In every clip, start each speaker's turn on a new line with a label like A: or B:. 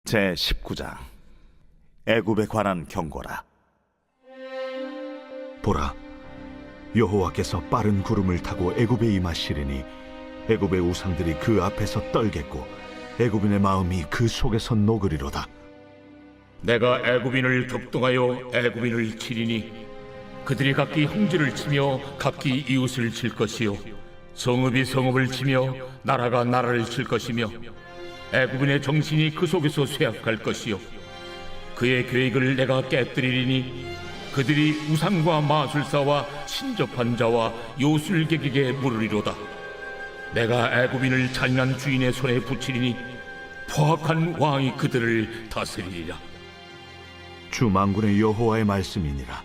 A: 제19장 애굽에 관한 경고라.
B: 보라, 여호와께서 빠른 구름을 타고 애굽에 임하시리니 애굽의 우상들이 그 앞에서 떨겠고 애굽인의 마음이 그 속에서 녹으리로다.
C: 내가 애굽인을 격동하여 애굽인을 치리니 그들이 각기 형제를 치며 각기 이웃을 칠 것이요 성읍이 성읍을 치며 나라가 나라를 칠 것이며 애굽인의 정신이 그 속에서 쇠약할 것이요 그의 계획을 내가 깨뜨리리니 그들이 우상과 마술사와 신접한 자와 요술객에게 물으리로다. 내가 애굽인을 잔인한 주인의 손에 붙이리니 포악한 왕이 그들을 다스리리라.
B: 주 만군의 여호와의 말씀이니라.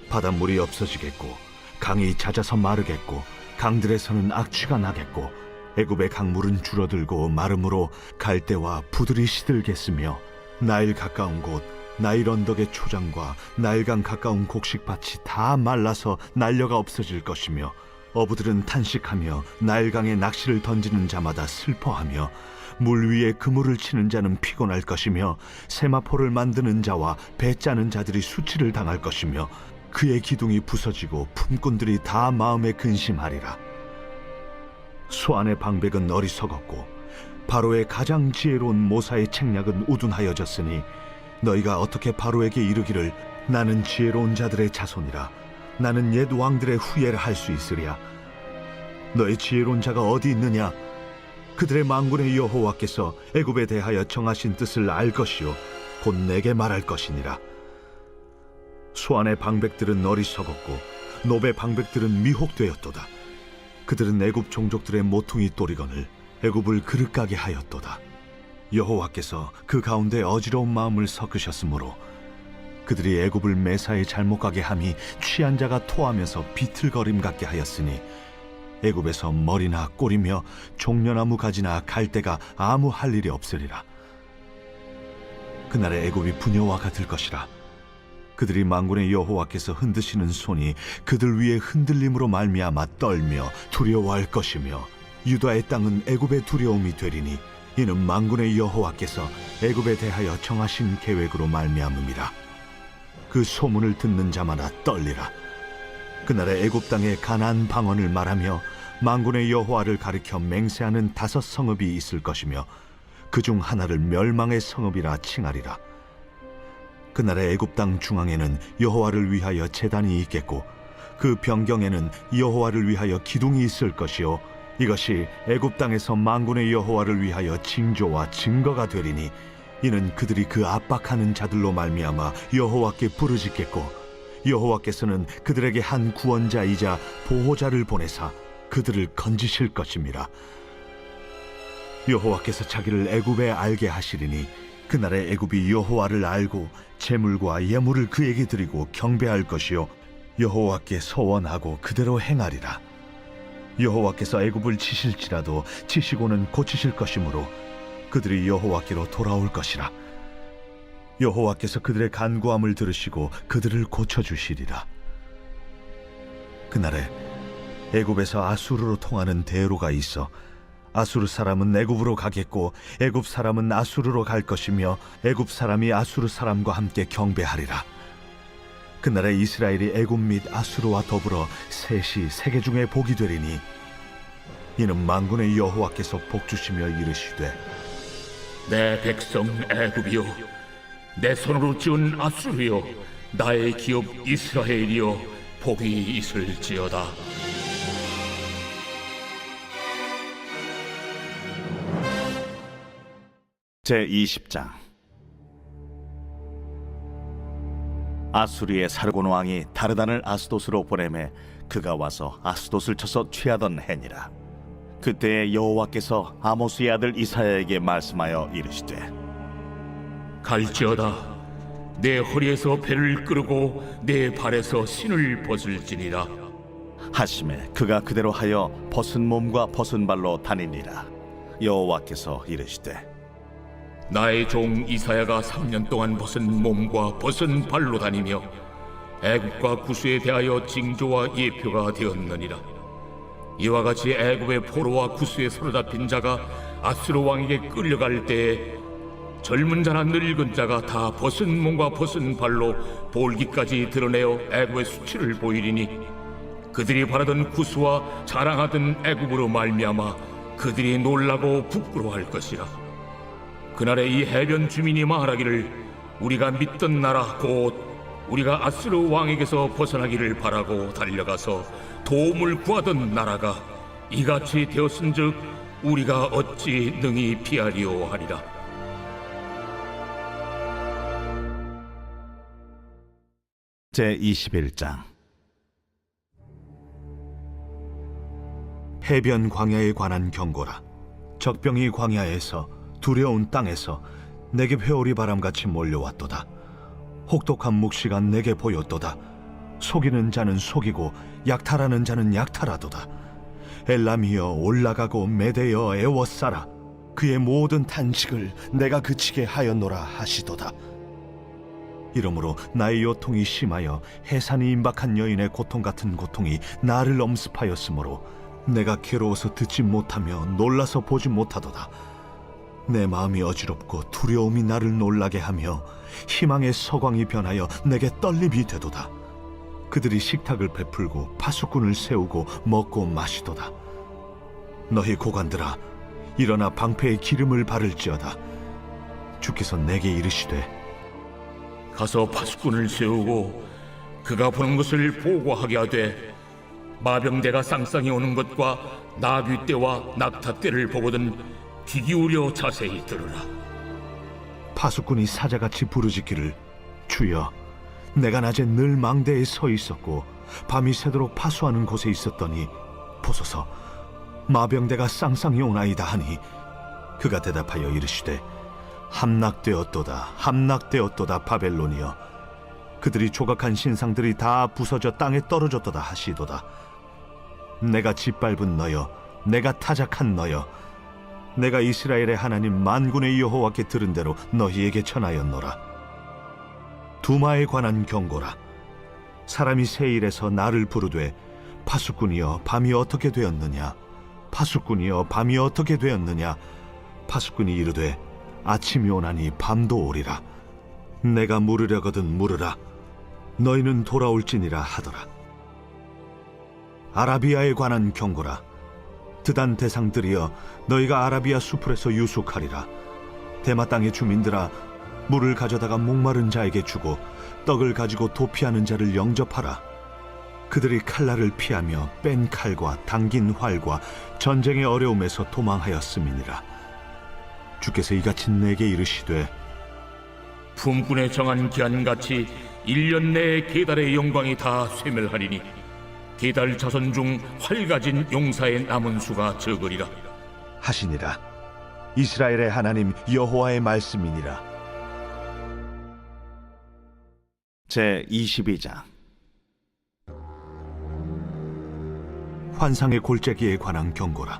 B: 바닷물이 없어지겠고 강이 잦아서 마르겠고 강들에서는 악취가 나겠고 애굽의 강물은 줄어들고 마름으로 갈대와 부들이 시들겠으며 나일 가까운 곳 나일 언덕의 초장과 나일강 가까운 곡식밭이 다 말라서 날려가 없어질 것이며 어부들은 탄식하며 나일강에 낚시를 던지는 자마다 슬퍼하며 물 위에 그물을 치는 자는 피곤할 것이며 세마포를 만드는 자와 배 짜는 자들이 수치를 당할 것이며 그의 기둥이 부서지고 품꾼들이 다 마음에 근심하리라. 소안의 방백은 어리석었고 바로의 가장 지혜로운 모사의 책략은 우둔하여졌으니 너희가 어떻게 바로에게 이르기를 나는 지혜로운 자들의 자손이라 나는 옛 왕들의 후예를 할 수 있으랴. 너희 지혜로운 자가 어디 있느냐? 그들의 만군의 여호와께서 애굽에 대하여 정하신 뜻을 알 것이요 곧 내게 말할 것이니라. 소안의 방백들은 어리석었고 노베 방백들은 미혹되었도다. 그들은 애굽 종족들의 모퉁이 또리건을 애굽을 그릇가게 하였도다. 여호와께서 그 가운데 어지러운 마음을 섞으셨으므로 그들이 애굽을 매사에 잘못 가게 함이 취한 자가 토하면서 비틀거림 같게 하였으니 애굽에서 머리나 꼬리며 종려나무 가지나 갈대가 아무 할 일이 없으리라. 그날에 애굽이 부녀와 같을 것이라. 그들이 만군의 여호와께서 흔드시는 손이 그들 위에 흔들림으로 말미암아 떨며 두려워할 것이며 유다의 땅은 애굽의 두려움이 되리니 이는 만군의 여호와께서 애굽에 대하여 정하신 계획으로 말미암음이라. 그 소문을 듣는 자마다 떨리라. 그날에 애굽 땅에 가나안 방언을 말하며 만군의 여호와를 가리켜 맹세하는 5 성읍이 있을 것이며 그중 하나를 멸망의 성읍이라 칭하리라. 그날에 애굽 땅 중앙에는 여호와를 위하여 제단이 있겠고 그 변경에는 여호와를 위하여 기둥이 있을 것이요 이것이 애굽 땅에서 만군의 여호와를 위하여 징조와 증거가 되리니 이는 그들이 그 압박하는 자들로 말미암아 여호와께 부르짖겠고 여호와께서는 그들에게 한 구원자이자 보호자를 보내사 그들을 건지실 것임이라. 여호와께서 자기를 애굽에 알게 하시리니 그날에 애굽이 여호와를 알고 제물과 예물을 그에게 드리고 경배할 것이요 여호와께 서원하고 그대로 행하리라. 여호와께서 애굽을 치실지라도 치시고는 고치실 것이므로 그들이 여호와께로 돌아올 것이라. 여호와께서 그들의 간구함을 들으시고 그들을 고쳐주시리라. 그날에 애굽에서 아수르로 통하는 대로가 있어 아수르 사람은 애굽으로 가겠고 애굽 사람은 아수르로 갈 것이며 애굽 사람이 아수르 사람과 함께 경배하리라. 그날에 이스라엘이 애굽 및 아수르와 더불어 셋이 세계 중에 복이 되리니 이는 만군의 여호와께서 복주시며 이르시되
C: 내 백성 애굽이여 내 손으로 지은 아수르여 나의 기업 이스라엘이여 복이 있을지어다.
A: 제20장 아수리의 사르곤 왕이 다르단을 아스돗으로 보내매 그가 와서 아스돗을 쳐서 취하던 해니라. 그때에 여호와께서 아모스의 아들 이사야에게 말씀하여 이르시되
C: 갈지어다 내 허리에서 배를 끄르고 내 발에서 신을 벗을지니라
A: 하심에 그가 그대로 하여 벗은 몸과 벗은 발로 다니니라. 여호와께서 이르시되
C: 나의 종 이사야가 3년 동안 벗은 몸과 벗은 발로 다니며 애굽과 구스에 대하여 징조와 예표가 되었느니라. 이와 같이 애굽의 포로와 구스에 사로잡힌 자가 아수르 왕에게 끌려갈 때에 젊은 자나 늙은 자가 다 벗은 몸과 벗은 발로 볼기까지 드러내어 애굽의 수치를 보이리니 그들이 바라던 구수와 자랑하던 애굽으로 말미암아 그들이 놀라고 부끄러워할 것이라. 그날에 이 해변 주민이 말하기를 우리가 믿던 나라 곧 우리가 아스르 왕에게서 벗어나기를 바라고 달려가서 도움을 구하던 나라가 이같이 되었은즉 우리가 어찌 능히 피하리오 하리라.
A: 제21장.
B: 해변 광야에 관한 경고라. 적병이 광야에서 두려운 땅에서 내게 회오리 바람같이 몰려왔도다. 혹독한 묵시가 내게 보였도다. 속이는 자는 속이고 약탈하는 자는 약탈하도다. 엘람이여 올라가고 메대여 애워싸라. 그의 모든 탄식을 내가 그치게 하였노라 하시도다. 이러므로 나의 요통이 심하여 해산이 임박한 여인의 고통 같은 고통이 나를 엄습하였으므로 내가 괴로워서 듣지 못하며 놀라서 보지 못하도다. 내 마음이 어지럽고 두려움이 나를 놀라게 하며 희망의 서광이 변하여 내게 떨림이 되도다. 그들이 식탁을 베풀고 파수꾼을 세우고 먹고 마시도다. 너희 고관들아, 일어나 방패에 기름을 바를지어다. 주께서 내게 이르시되
C: 가서 파수꾼을 세우고 그가 보는 것을 보고하게 하되 마병대가 쌍쌍이 오는 것과 나귀떼와 낙타떼를 보거든 귀 기울여 자세히 들으라.
B: 파수꾼이 사자같이 부르짖기를 주여, 내가 낮에 늘 망대에 서 있었고 밤이 새도록 파수하는 곳에 있었더니 보소서 마병대가 쌍쌍이 오나이다 하니 그가 대답하여 이르시되 함락되었도다 함락되었도다 바벨론이여, 그들이 조각한 신상들이 다 부서져 땅에 떨어졌도다 하시도다. 내가 짓밟은 너여, 내가 타작한 너여, 내가 이스라엘의 하나님 만군의 여호와께 들은 대로 너희에게 전하였노라. 두마에 관한 경고라. 사람이 세일에서 나를 부르되 파수꾼이여 밤이 어떻게 되었느냐, 파수꾼이여 밤이 어떻게 되었느냐. 파수꾼이 이르되 아침이 오나니 밤도 오리라. 내가 물으려거든 물으라. 너희는 돌아올지니라 하더라. 아라비아에 관한 경고라. 드단 대상들이여, 너희가 아라비아 수풀에서 유숙하리라. 대마 땅의 주민들아, 물을 가져다가 목마른 자에게 주고 떡을 가지고 도피하는 자를 영접하라. 그들이 칼날을 피하며 뺀 칼과 당긴 활과 전쟁의 어려움에서 도망하였음이니라. 주께서 이같이 내게 이르시되
C: 품꾼에 정한 기한같이 1년 내에 게달의 영광이 다 쇠멸하리니 게달 자손 중 활 가진 용사의 남은 수가 적으리라
B: 하시니라. 이스라엘의 하나님 여호와의 말씀이니라.
A: 제22장.
B: 환상의 골짜기에 관한 경고라.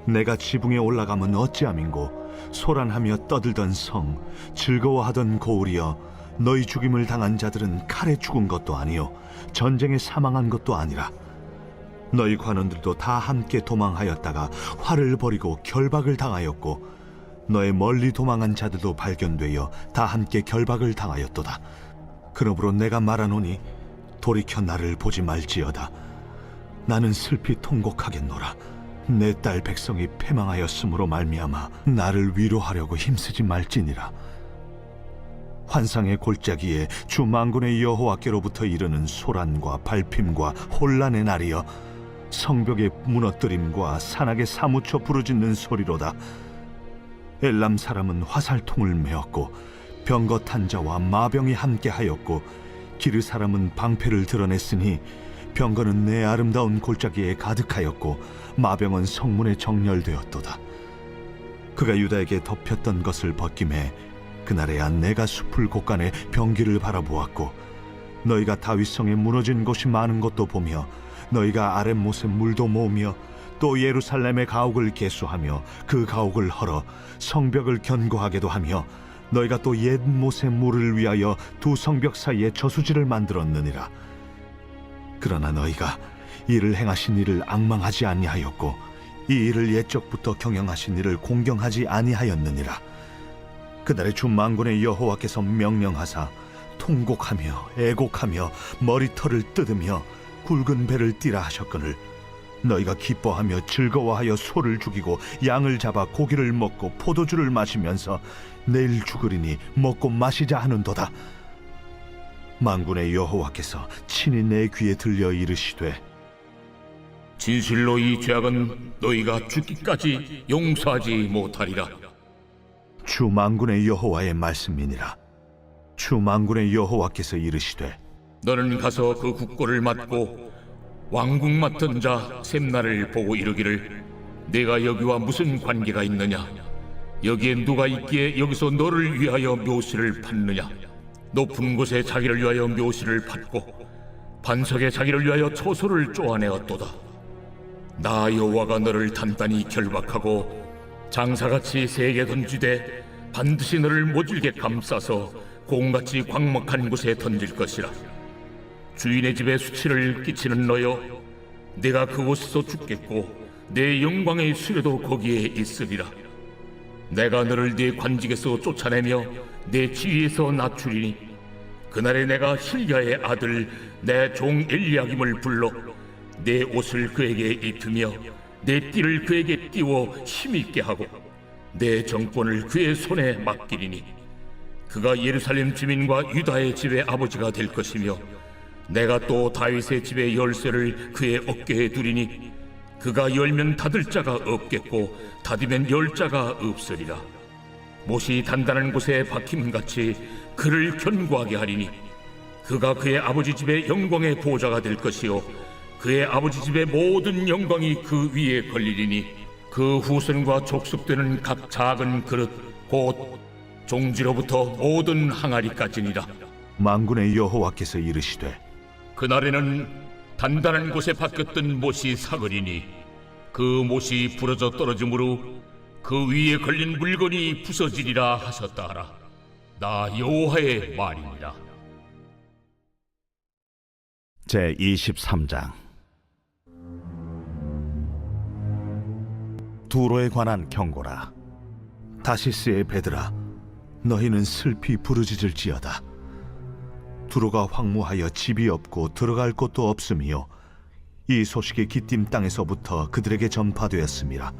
B: 내가 지붕에 올라가면 어찌함인고, 소란하며 떠들던 성, 즐거워하던 고울이여, 너희 죽임을 당한 자들은 칼에 죽은 것도 아니요 전쟁에 사망한 것도 아니라 너희 관원들도 다 함께 도망하였다가 활을 버리고 결박을 당하였고 너의 멀리 도망한 자들도 발견되어 다 함께 결박을 당하였도다. 그러므로 내가 말하노니 돌이켜 나를 보지 말지어다. 나는 슬피 통곡하겠노라. 내 딸 백성이 패망하였으므로 말미암아 나를 위로하려고 힘쓰지 말지니라. 환상의 골짜기에 주 만군의 여호와께로부터 이르는 소란과 발핌과 혼란의 날이여, 성벽의 무너뜨림과 산악에 사무쳐 부르짖는 소리로다. 엘람 사람은 화살통을 메었고 병거 탄 자와 마병이 함께하였고 기르 사람은 방패를 드러냈으니 병거는 내 아름다운 골짜기에 가득하였고 마병은 성문에 정렬되었도다. 그가 유다에게 덮였던 것을 벗김에 그날에야 내가 숲을 곳간에 병기를 바라보았고 너희가 다윗성에 무너진 곳이 많은 것도 보며 너희가 아랫못에 물도 모으며 또 예루살렘의 가옥을 개수하며 그 가옥을 헐어 성벽을 견고하게도 하며 너희가 또 옛못의 물을 위하여 두 성벽 사이에 저수지를 만들었느니라. 그러나 너희가 이를 행하신 이를 앙망하지 아니하였고 이 일을 옛적부터 경영하신 이를 공경하지 아니하였느니라. 그날에 주 만군의 여호와께서 명령하사 통곡하며 애곡하며 머리털을 뜯으며 굵은 배를 띠라 하셨거늘 너희가 기뻐하며 즐거워하여 소를 죽이고 양을 잡아 고기를 먹고 포도주를 마시면서 내일 죽으리니 먹고 마시자 하는도다. 만군의 여호와께서 친히 내 귀에 들려 이르시되
C: 진실로 이 죄악은 너희가 죽기까지 용서하지 못하리라.
B: 주 만군의 여호와의 말씀이니라. 주 만군의 여호와께서 이르시되
C: 너는 가서 그 국고를 맡고 왕궁 맡은 자 셈나를 보고 이르기를 내가 여기와 무슨 관계가 있느냐? 여기에 누가 있기에 여기서 너를 위하여 묘시를 받느냐? 높은 곳에 자기를 위하여 묘시를 받고 반석에 자기를 위하여 초소를 쪼아내었도다. 나 여호와가 너를 단단히 결박하고 장사같이 세게 던지되 반드시 너를 모질게 감싸서 공같이 광목한 곳에 던질 것이라. 주인의 집에 수치를 끼치는 너여, 내가 그곳에서 죽겠고 내 영광의 수레도 거기에 있으리라. 내가 너를 네 관직에서 쫓아내며 내 지위에서 낮추리니 그날에 내가 힐야의 아들 내 종 엘리야김을 불러 내 옷을 그에게 입히며 내 띠를 그에게 띄워 힘있게 하고 내 정권을 그의 손에 맡기리니 그가 예루살렘 주민과 유다의 집의 아버지가 될 것이며 내가 또 다윗의 집의 열쇠를 그의 어깨에 두리니 그가 열면 닫을 자가 없겠고 닫으면 열 자가 없으리라. 못이 단단한 곳에 박힘같이 그를 견고하게 하리니 그가 그의 아버지 집의 영광의 보좌가 될 것이요 그의 아버지 집의 모든 영광이 그 위에 걸리리니 그 후손과 족속되는 각 작은 그릇 곧 종지로부터 모든 항아리까지니라.
B: 만군의 여호와께서 이르시되
C: 그날에는 단단한 곳에 박혔던 못이 사그리니 그 못이 부러져 떨어지므로 그 위에 걸린 물건이 부서지리라 하셨다 하라. 나 여호와의 말이니라.
A: 제 23장 두로에 관한 경고라.
B: 다시스의 배들아 너희는 슬피 부르짖을지어다. 두로가 황무하여 집이 없고 들어갈 곳도 없으며 이 소식이 기띔 땅에서부터 그들에게 전파되었음이라.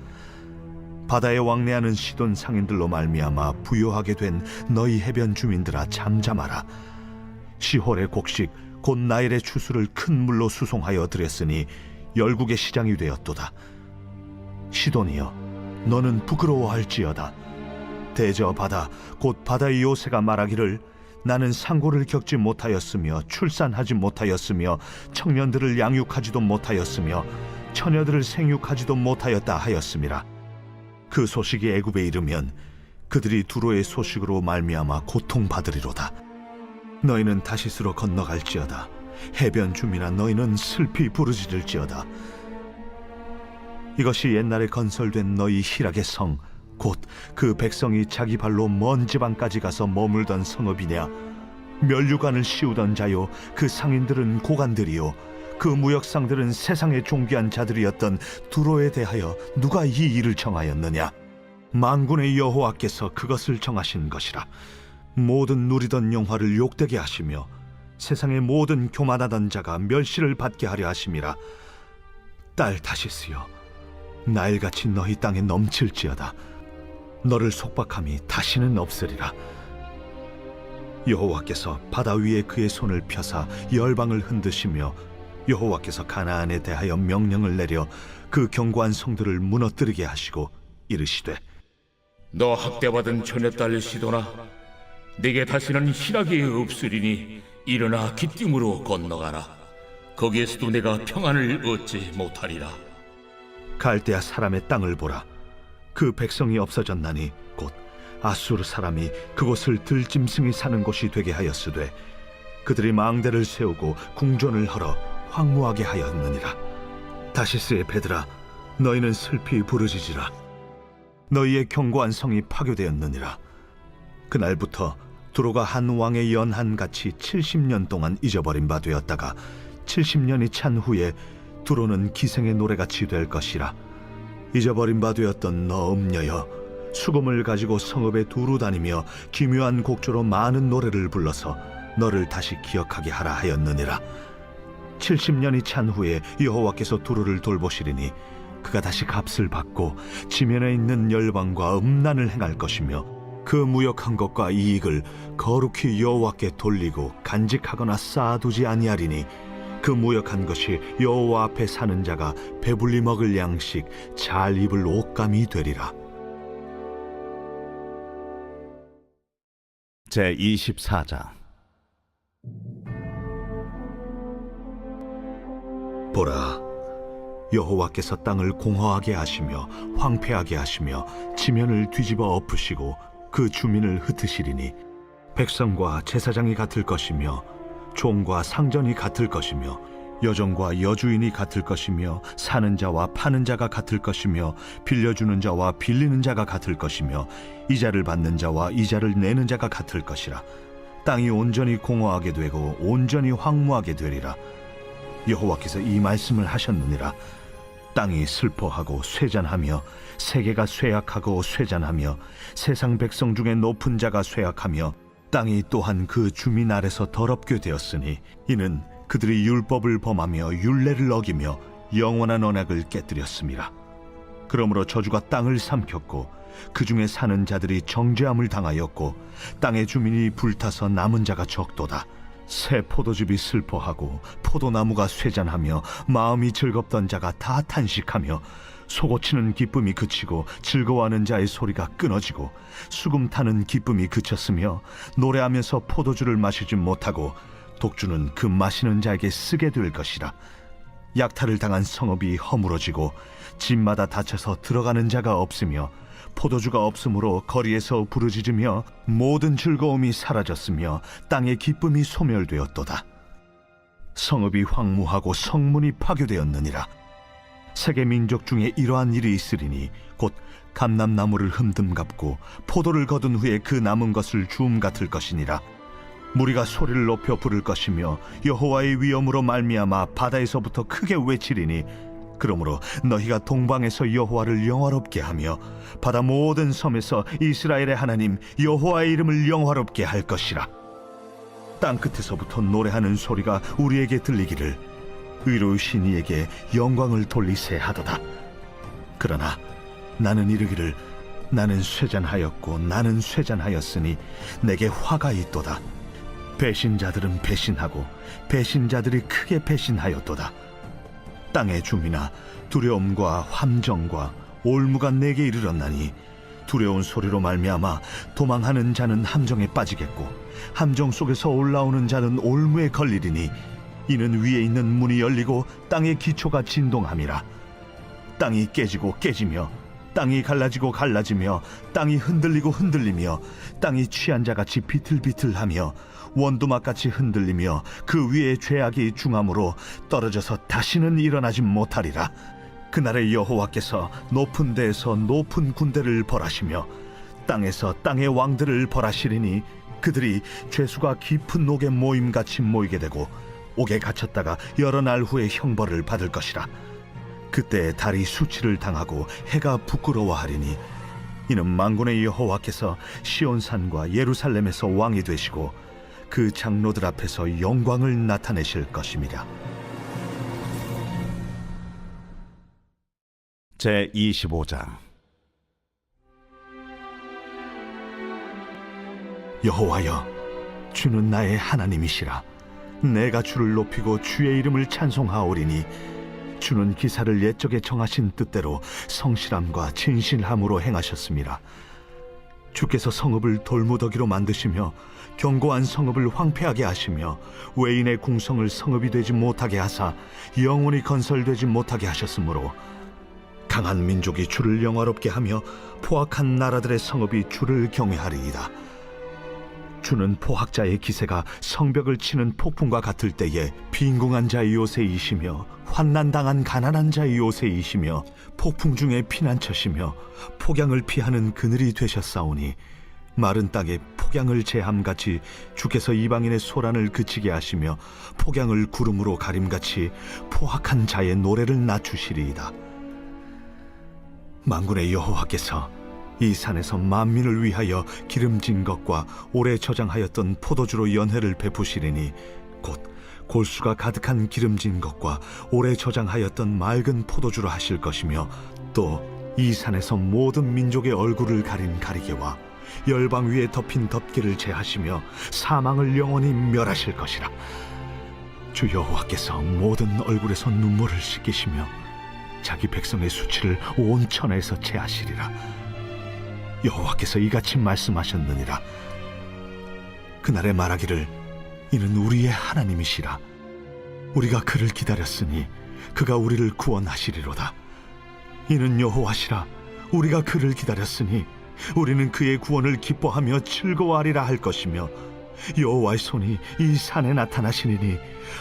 B: 바다에 왕래하는 시돈 상인들로 말미암아 부요하게 된 너희 해변 주민들아 잠잠하라. 시홀의 곡식 곧 나일의 추수를 큰 물로 수송하여 들였으니 열국의 시장이 되었도다. 시돈이여 너는 부끄러워할지어다. 대저 바다 곧 바다의 요새가 말하기를 나는 상고를 겪지 못하였으며 출산하지 못하였으며 청년들을 양육하지도 못하였으며 처녀들을 생육하지도 못하였다 하였음이라. 그 소식이 애굽에 이르면 그들이 두로의 소식으로 말미암아 고통받으리로다. 너희는 다시스로 건너갈지어다. 해변 주민아 너희는 슬피 부르짖을지어다. 이것이 옛날에 건설된 너희 희락의 성 곧 그 백성이 자기 발로 먼 지방까지 가서 머물던 성읍이냐? 면류관을 씌우던 자요 그 상인들은 고관들이요 그 무역상들은 세상의 존귀한 자들이었던 두로에 대하여 누가 이 일을 정하였느냐? 만군의 여호와께서 그것을 정하신 것이라. 모든 누리던 영화를 욕되게 하시며 세상의 모든 교만하던 자가 멸시를 받게 하려 하심이라. 딸 다시스여 나일같이 너희 땅에 넘칠지어다. 너를 속박함이 다시는 없으리라. 여호와께서 바다 위에 그의 손을 펴사 열방을 흔드시며 여호와께서 가나안에 대하여 명령을 내려 그 견고한 성들을 무너뜨리게 하시고 이르시되
C: 너 학대받은 처녀딸 시도나 내게 다시는 희락이 없으리니 일어나 기띔으로 건너가라. 거기에서도 내가 평안을 얻지 못하리라.
B: 갈대아 사람의 땅을 보라. 그 백성이 없어졌나니 곧 아수르 사람이 그곳을 들짐승이 사는 곳이 되게 하였으되 그들이 망대를 세우고 궁전을 헐어 황무하게 하였느니라. 다시스의 배들아 너희는 슬피 부르짖으라. 너희의 견고한 성이 파괴되었느니라. 그날부터 두로가 한 왕의 연한같이 70년 동안 잊어버린 바 되었다가 70년이 찬 후에 두로는 기생의 노래같이 될 것이라. 잊어버린 바 되었던 너 음녀여 수금을 가지고 성읍에 두루 다니며 기묘한 곡조로 많은 노래를 불러서 너를 다시 기억하게 하라 하였느니라. 70년이 찬 후에 여호와께서 두루를 돌보시리니 그가 다시 값을 받고 지면에 있는 열방과 음란을 행할 것이며 그 무역한 것과 이익을 거룩히 여호와께 돌리고 간직하거나 쌓아두지 아니하리니 그 무역한 것이 여호와 앞에 사는 자가 배불리 먹을 양식 잘 입을 옷감이 되리라.
A: 제 24장.
B: 보라, 여호와께서 땅을 공허하게 하시며 황폐하게 하시며 지면을 뒤집어 엎으시고 그 주민을 흩으시리니 백성과 제사장이 같을 것이며 종과 상전이 같을 것이며 여종과 여주인이 같을 것이며 사는 자와 파는 자가 같을 것이며 빌려주는 자와 빌리는 자가 같을 것이며 이자를 받는 자와 이자를 내는 자가 같을 것이라. 땅이 온전히 공허하게 되고 온전히 황무하게 되리라. 여호와께서 이 말씀을 하셨느니라. 땅이 슬퍼하고 쇠잔하며 세계가 쇠약하고 쇠잔하며 세상 백성 중에 높은 자가 쇠약하며 땅이 또한 그 주민 아래서 더럽게 되었으니 이는 그들이 율법을 범하며 율례를 어기며 영원한 언약을 깨뜨렸음이라. 그러므로 저주가 땅을 삼켰고 그 중에 사는 자들이 정죄함을 당하였고 땅의 주민이 불타서 남은 자가 적도다. 새 포도즙이 슬퍼하고 포도나무가 쇠잔하며 마음이 즐겁던 자가 다 탄식하며 속옷치는 기쁨이 그치고 즐거워하는 자의 소리가 끊어지고 수금 타는 기쁨이 그쳤으며 노래하면서 포도주를 마시지 못하고 독주는 그 마시는 자에게 쓰게 될 것이라. 약탈을 당한 성읍이 허물어지고 집마다 닫혀서 들어가는 자가 없으며 포도주가 없으므로 거리에서 부르짖으며 모든 즐거움이 사라졌으며 땅의 기쁨이 소멸되었도다. 성읍이 황무하고 성문이 파괴되었느니라. 세계 민족 중에 이러한 일이 있으리니 곧 감람나무를 흠듬 갚고 포도를 거둔 후에 그 남은 것을 주움 같을 것이니라. 무리가 소리를 높여 부를 것이며 여호와의 위엄으로 말미암아 바다에서부터 크게 외치리니 그러므로 너희가 동방에서 여호와를 영화롭게 하며 바다 모든 섬에서 이스라엘의 하나님 여호와의 이름을 영화롭게 할 것이라. 땅 끝에서부터 노래하는 소리가 우리에게 들리기를 의로우신 이에게 영광을 돌리세 하도다. 그러나 나는 이르기를 나는 쇠잔하였고 나는 쇠잔하였으니 내게 화가 있도다. 배신자들은 배신하고 배신자들이 크게 배신하였도다. 땅의 주민아, 두려움과 함정과 올무가 내게 이르렀나니 두려운 소리로 말미암아 도망하는 자는 함정에 빠지겠고 함정 속에서 올라오는 자는 올무에 걸리리니 이는 위에 있는 문이 열리고 땅의 기초가 진동함이라. 땅이 깨지고 깨지며 땅이 갈라지고 갈라지며 땅이 흔들리고 흔들리며 땅이 취한 자같이 비틀비틀하며 원두막같이 흔들리며 그 위에 죄악이 중함으로 떨어져서 다시는 일어나지 못하리라. 그날에 여호와께서 높은 데에서 높은 군대를 벌하시며 땅에서 땅의 왕들을 벌하시리니 그들이 죄수가 깊은 옥에 모임같이 모이게 되고 옥에 갇혔다가 여러 날 후에 형벌을 받을 것이라. 그때 달이 수치를 당하고 해가 부끄러워하리니 이는 만군의 여호와께서 시온산과 예루살렘에서 왕이 되시고 그 장로들 앞에서 영광을 나타내실 것입니다.
A: 제 25장.
B: 여호와여, 주는 나의 하나님이시라. 내가 주를 높이고 주의 이름을 찬송하오리니 주는 기사를 옛적에 정하신 뜻대로 성실함과 진실함으로 행하셨습니다. 주께서 성읍을 돌무더기로 만드시며 견고한 성읍을 황폐하게 하시며 외인의 궁성을 성읍이 되지 못하게 하사 영원히 건설되지 못하게 하셨으므로 강한 민족이 주를 영화롭게 하며 포악한 나라들의 성읍이 주를 경외하리이다. 주는 포학자의 기세가 성벽을 치는 폭풍과 같을 때에 빈궁한 자의 요새이시며 환난당한 가난한 자의 요새이시며 폭풍 중에 피난처시며 폭양을 피하는 그늘이 되셨사오니 마른 땅에 폭양을 제함같이 주께서 이방인의 소란을 그치게 하시며 폭양을 구름으로 가림같이 포악한 자의 노래를 낮추시리이다. 만군의 여호와께서 이 산에서 만민을 위하여 기름진 것과 오래 저장하였던 포도주로 연회를 베푸시리니 곧 골수가 가득한 기름진 것과 오래 저장하였던 맑은 포도주로 하실 것이며 또 이 산에서 모든 민족의 얼굴을 가린 가리개와 열방 위에 덮인 덮개를 제하시며 사망을 영원히 멸하실 것이라. 주 여호와께서 모든 얼굴에서 눈물을 씻기시며 자기 백성의 수치를 온 천하에서 제하시리라. 여호와께서 이같이 말씀하셨느니라. 그날에 말하기를 이는 우리의 하나님이시라. 우리가 그를 기다렸으니 그가 우리를 구원하시리로다. 이는 여호와시라. 우리가 그를 기다렸으니 우리는 그의 구원을 기뻐하며 즐거워하리라 할 것이며 여호와의 손이 이 산에 나타나시리니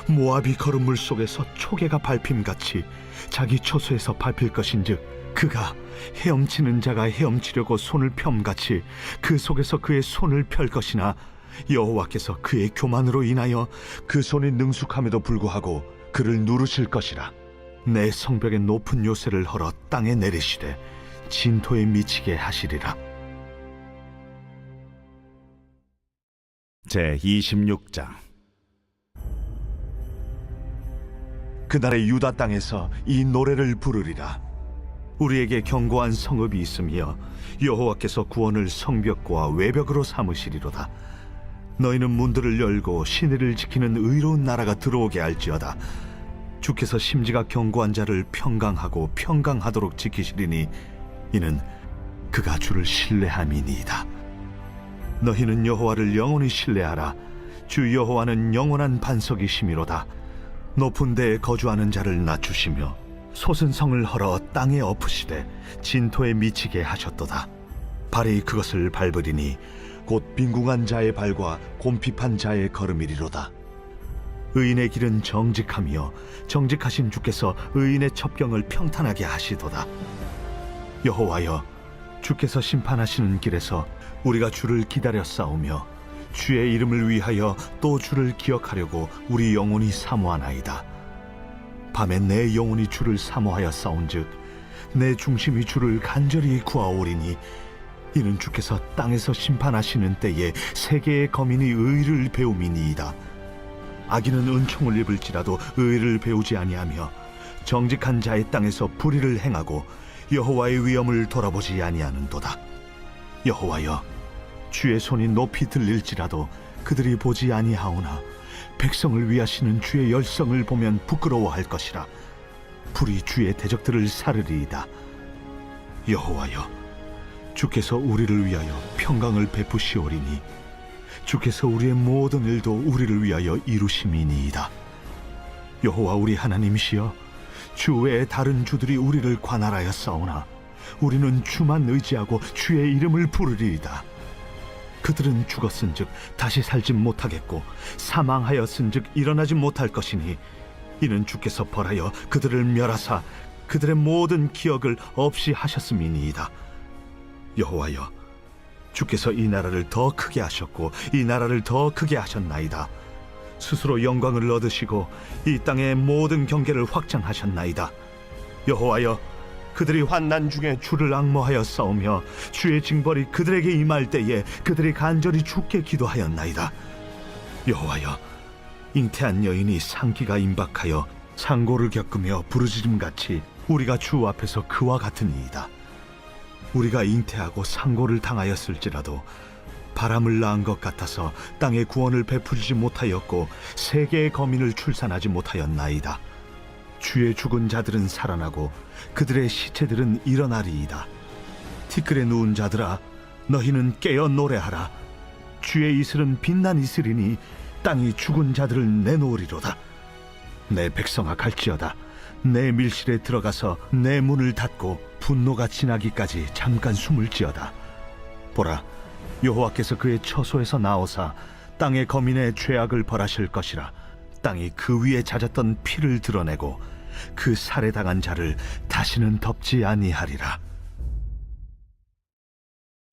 B: 모압이 걸음물 속에서 초계가 밟힘같이 자기 처소에서 밟힐 것인즉 그가 헤엄치는 자가 헤엄치려고 손을 펴같이 그 속에서 그의 손을 펼 것이나 여호와께서 그의 교만으로 인하여 그 손이 능숙함에도 불구하고 그를 누르실 것이라. 내 성벽의 높은 요새를 헐어 땅에 내리시되 진토에 미치게 하시리라.
A: 제26장.
B: 그날의 유다 땅에서 이 노래를 부르리라. 우리에게 견고한 성읍이 있으며 여호와께서 구원을 성벽과 외벽으로 삼으시리로다. 너희는 문들을 열고 시내를 지키는 의로운 나라가 들어오게 할지어다. 주께서 심지가 견고한 자를 평강하고 평강하도록 지키시리니 이는 그가 주를 신뢰함이니이다. 너희는 여호와를 영원히 신뢰하라. 주 여호와는 영원한 반석이시미로다. 높은 데에 거주하는 자를 낮추시며 솟은 성을 헐어 땅에 엎으시되 진토에 미치게 하셨도다. 발이 그것을 밟으리니 곧 빈궁한 자의 발과 곰핍한 자의 걸음이리로다. 의인의 길은 정직하며 정직하신 주께서 의인의 첩경을 평탄하게 하시도다. 여호와여, 주께서 심판하시는 길에서 우리가 주를 기다려 싸우며 주의 이름을 위하여 또 주를 기억하려고 우리 영혼이 사모하나이다. 밤에 내 영혼이 주를 사모하여 싸운즉 내 중심이 주를 간절히 구하오리니 이는 주께서 땅에서 심판하시는 때에 세계의 거민이 의를 배움이니이다. 악인은 은총을 입을지라도 의를 배우지 아니하며 정직한 자의 땅에서 불의를 행하고 여호와의 위엄을 돌아보지 아니하는도다. 여호와여, 주의 손이 높이 들릴지라도 그들이 보지 아니하오나 백성을 위하시는 주의 열성을 보면 부끄러워할 것이라. 불이 주의 대적들을 사르리이다. 여호와여, 주께서 우리를 위하여 평강을 베푸시오리니 주께서 우리의 모든 일도 우리를 위하여 이루심이니이다. 여호와 우리 하나님이시여, 주 외에 다른 주들이 우리를 관할하여 싸우나 우리는 주만 의지하고 주의 이름을 부르리이다. 그들은 죽었은즉 다시 살지 못하겠고 사망하였은즉 일어나지 못할 것이니 이는 주께서 벌하여 그들을 멸하사 그들의 모든 기억을 없이 하셨음이니이다. 여호와여, 주께서 이 나라를 더 크게 하셨고 이 나라를 더 크게 하셨나이다. 스스로 영광을 얻으시고 이 땅의 모든 경계를 확장하셨나이다. 여호와여, 그들이 환난 중에 주를 앙모하여 싸우며 주의 징벌이 그들에게 임할 때에 그들이 간절히 주께 기도하였나이다. 여호와여, 잉태한 여인이 상기가 임박하여 상고를 겪으며 부르짖음같이 우리가 주 앞에서 그와 같으니이다. 우리가 잉태하고 상고를 당하였을지라도 바람을 낳은 것 같아서 땅에 구원을 베풀지 못하였고 세계의 거민을 출산하지 못하였나이다. 주의 죽은 자들은 살아나고 그들의 시체들은 일어나리이다. 티끌에 누운 자들아, 너희는 깨어 노래하라. 주의 이슬은 빛난 이슬이니 땅이 죽은 자들을 내놓으리로다. 내 백성아 갈지어다. 내 밀실에 들어가서 내 문을 닫고 분노가 지나기까지 잠깐 숨을 지어다. 보라, 여호와께서 그의 처소에서 나오사 땅의 거민의 죄악을 벌하실 것이라. 땅이 그 위에 잦았던 피를 드러내고 그 살해당한 자를 다시는 덮지 아니하리라.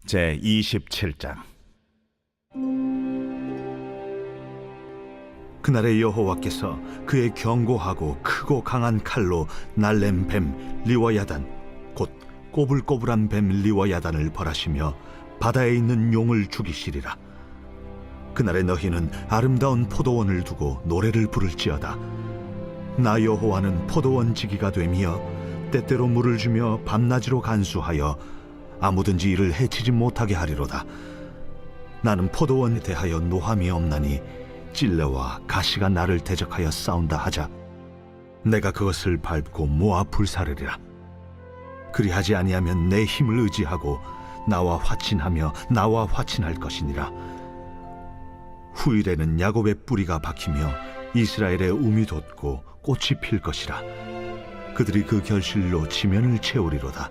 A: 제27장.
B: 그날에 여호와께서 그의 견고하고 크고 강한 칼로 날렘 뱀 리워야단 곧 꼬불꼬불한 뱀 리워야단을 벌하시며 바다에 있는 용을 죽이시리라. 그날에 너희는 아름다운 포도원을 두고 노래를 부를지어다. 나 여호와는 포도원 지기가 되며 때때로 물을 주며 밤낮으로 간수하여 아무든지 이를 해치지 못하게 하리로다. 나는 포도원에 대하여 노함이 없나니 찔레와 가시가 나를 대적하여 싸운다 하자 내가 그것을 밟고 모아 불사르리라. 그리하지 아니하면 내 힘을 의지하고 나와 화친하며 나와 화친할 것이니라. 후일에는 야곱의 뿌리가 박히며 이스라엘의 움이 돋고 꽃이 필 것이라. 그들이 그 결실로 지면을 채우리로다.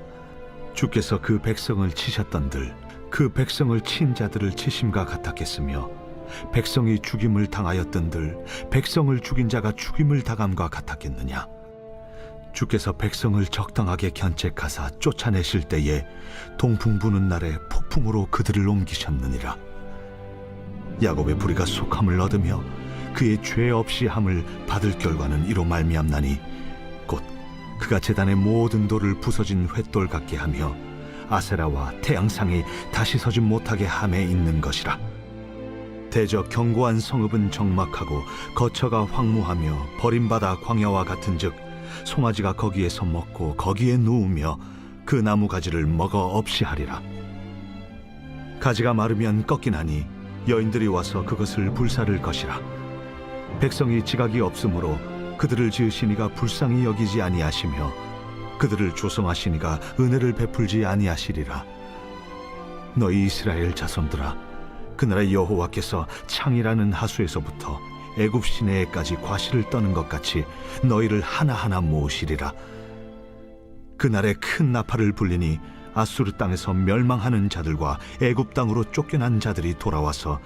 B: 주께서 그 백성을 치셨던들 그 백성을 친 자들을 치심과 같았겠으며 백성이 죽임을 당하였던들 백성을 죽인 자가 죽임을 당함과 같았겠느냐. 주께서 백성을 적당하게 견책하사 쫓아내실 때에 동풍 부는 날에 폭풍으로 그들을 옮기셨느니라. 야곱의 불의가 속함을 얻으며 그의 죄 없이 함을 받을 결과는 이로 말미암나니 곧 그가 제단의 모든 돌을 부서진 횃돌 같게 하며 아세라와 태양상이 다시 서지 못하게 함에 있는 것이라. 대저 견고한 성읍은 적막하고 거처가 황무하며 버림받아 광야와 같은즉 송아지가 거기에서 먹고 거기에 누우며 그 나무 가지를 먹어 없이 하리라. 가지가 마르면 꺾이나니 여인들이 와서 그것을 불사를 것이라. 백성이 지각이 없으므로 그들을 지으시니가 불쌍히 여기지 아니하시며 그들을 조성하시니가 은혜를 베풀지 아니하시리라. 너희 이스라엘 자손들아, 그날에 여호와께서 창이라는 하수에서부터 애굽 시내에까지 과실을 떠는 것 같이 너희를 하나하나 모으시리라. 그날에 큰 나팔을 불리니 아수르 땅에서 멸망하는 자들과 애굽 땅으로 쫓겨난 자들이 돌아와서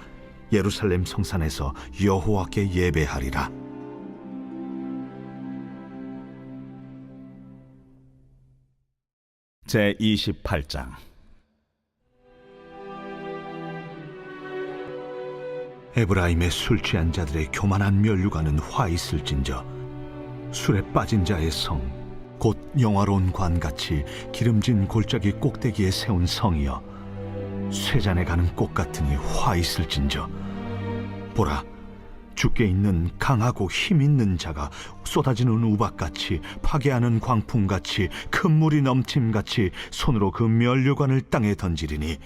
B: 예루살렘 성산에서 여호와께 예배하리라.
A: 제28장.
B: 에브라임의 술 취한 자들의 교만한 면류관은 화 있을진저 술에 빠진 자의 성 곧 영화로운 관같이 기름진 골짜기 꼭대기에 세운 성이여 쇠잔에 가는 꽃 같으니 화 있을진저 보라, 주께 있는 강하고 힘 있는 자가 쏟아지는 우박같이 파괴하는 광풍같이 큰 물이 넘침같이 손으로 그 면류관을 땅에 던지리니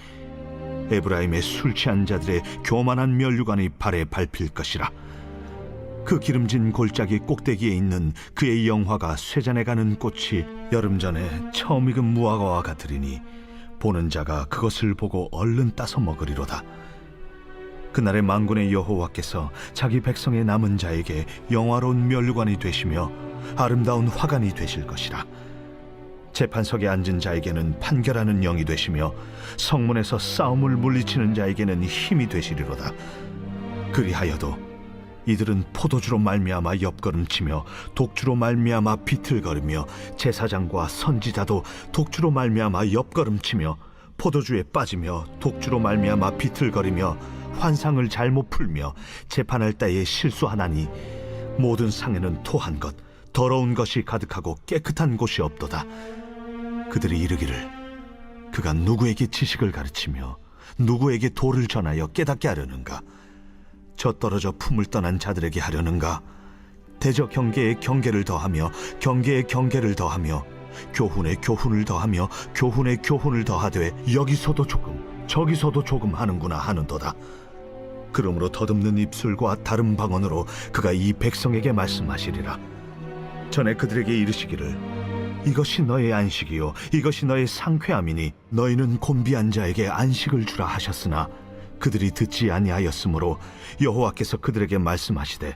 B: 에브라임의 술 취한 자들의 교만한 면류관이 발에 밟힐 것이라. 그 기름진 골짜기 꼭대기에 있는 그의 영화가 쇠잔에 가는 꽃이 여름 전에 처음 익은 무화과와 같으리니 보는 자가 그것을 보고 얼른 따서 먹으리로다. 그날에 만군의 여호와께서 자기 백성의 남은 자에게 영화로운 면류관이 되시며 아름다운 화관이 되실 것이라. 재판석에 앉은 자에게는 판결하는 영이 되시며 성문에서 싸움을 물리치는 자에게는 힘이 되시리로다. 그리하여도 이들은 포도주로 말미암아 옆걸음치며 독주로 말미암아 비틀거리며 제사장과 선지자도 독주로 말미암아 옆걸음치며 포도주에 빠지며 독주로 말미암아 비틀거리며 환상을 잘못 풀며 재판할 때에 실수하나니 모든 상에는 토한 것 더러운 것이 가득하고 깨끗한 곳이 없도다. 그들이 이르기를 그가 누구에게 지식을 가르치며 누구에게 도를 전하여 깨닫게 하려는가? 저 떨어져 품을 떠난 자들에게 하려는가? 대저 경계에 경계를 더하며 경계에 경계를 더하며 교훈에 교훈을 더하며 교훈에 교훈을 더하되 여기서도 조금 저기서도 조금 하는구나 하는도다. 그러므로 더듬는 입술과 다른 방언으로 그가 이 백성에게 말씀하시리라. 전에 그들에게 이르시기를 이것이 너의 안식이요 이것이 너의 상쾌함이니 너희는 곤비한 자에게 안식을 주라 하셨으나 그들이 듣지 아니하였으므로 여호와께서 그들에게 말씀하시되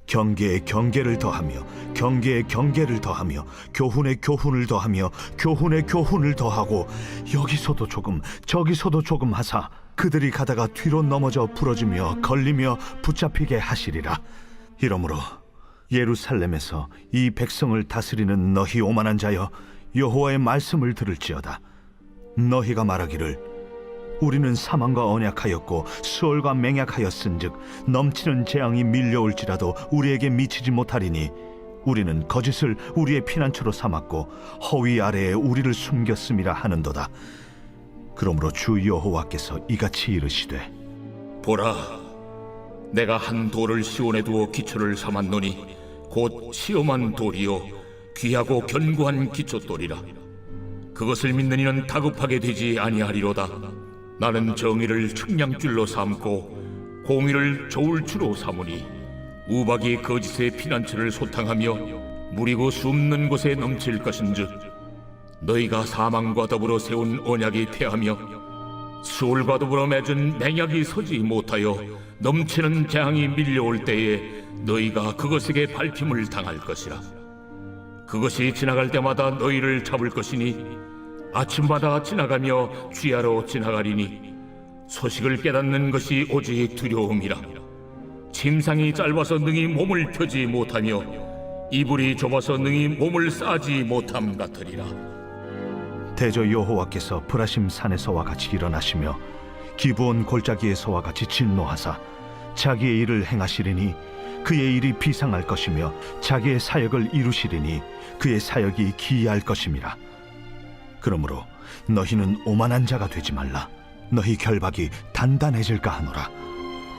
B: 경계에 경계를 더하며 경계에 경계를 더하며 교훈에 교훈을 더하며 교훈에 교훈을 더하고 여기서도 조금 저기서도 조금 하사 그들이 가다가 뒤로 넘어져 부러지며 걸리며 붙잡히게 하시리라. 이러므로 예루살렘에서 이 백성을 다스리는 너희 오만한 자여 여호와의 말씀을 들을지어다. 너희가 말하기를 우리는 사망과 언약하였고 수월과 맹약하였은즉 넘치는 재앙이 밀려올지라도 우리에게 미치지 못하리니 우리는 거짓을 우리의 피난처로 삼았고 허위 아래에 우리를 숨겼음이라 하는도다. 그러므로 주 여호와께서 이같이 이르시되
C: 보라, 내가 한 돌을 시온에 두어 기초를 삼았노니 곧 시험한 돌이요 귀하고 견고한 기초돌이라. 그것을 믿는 이는 다급하게 되지 아니하리로다. 나는 정의를 측량줄로 삼고 공의를 저울추로 삼으니 우박이 거짓의 피난처를 소탕하며 무리고 숨는 곳에 넘칠 것인즉 너희가 사망과 더불어 세운 언약이 패하며 수월과 더불어 맺은 맹약이 서지 못하여 넘치는 재앙이 밀려올 때에 너희가 그것에게 밟힘을 당할 것이라. 그것이 지나갈 때마다 너희를 잡을 것이니 아침마다 지나가며 주야로 지나가리니 소식을 깨닫는 것이 오직 두려움이라. 침상이 짧아서 능히 몸을 펴지 못하며 이불이 좁아서 능히 몸을 싸지 못함 같으리라.
B: 대저 여호와께서 브라심 산에서와 같이 일어나시며 기브온 골짜기에서와 같이 진노하사 자기의 일을 행하시리니 그의 일이 비상할 것이며 자기의 사역을 이루시리니 그의 사역이 기이할 것임이라. 그러므로 너희는 오만한 자가 되지 말라. 너희 결박이 단단해질까 하노라.